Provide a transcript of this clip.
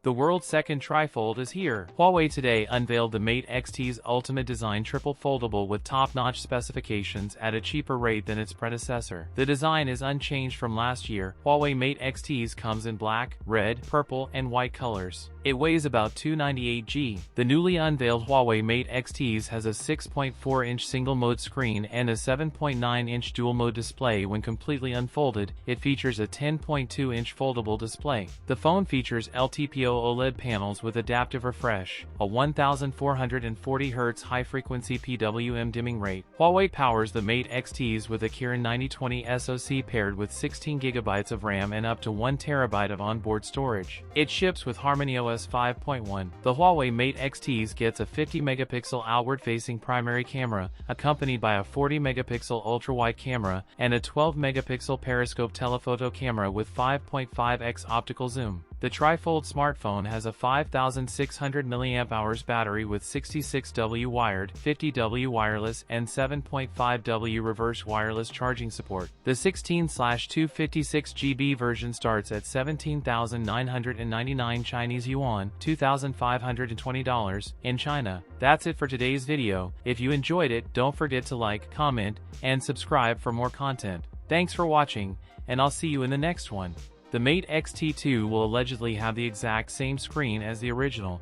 The world's second tri-fold is here. Huawei today unveiled the Mate XTs Ultimate Design triple foldable with top-notch specifications at a cheaper rate than its predecessor. The design is unchanged from last year. Huawei Mate XTs comes in black, red, purple, and white colors. It weighs about 298 g. The newly unveiled Huawei Mate XTs has a 6.4-inch single-mode screen and a 7.9-inch dual-mode display. When completely unfolded, it features a 10.2-inch foldable display. The phone features LTPO OLED panels with adaptive refresh, a 1440 Hz high-frequency PWM dimming rate. Huawei powers the Mate XTs with a Kirin 9020 SoC paired with 16 GB of RAM and up to 1 TB of onboard storage. It ships with HarmonyOS 5.1. The Huawei Mate XTs gets a 50-megapixel outward-facing primary camera, accompanied by a 40-megapixel ultra-wide camera and a 12-megapixel periscope telephoto camera with 5.5x optical zoom. The tri-fold smartphone has a 5600 mAh battery with 66W wired, 50W wireless, and 7.5W reverse wireless charging support. The 16/256GB version starts at 17,999 Chinese yuan, $2,520 in China. That's it for today's video. If you enjoyed it, don't forget to like, comment, and subscribe for more content. Thanks for watching, and I'll see you in the next one. The Mate XT2 will allegedly have the exact same screen as the original.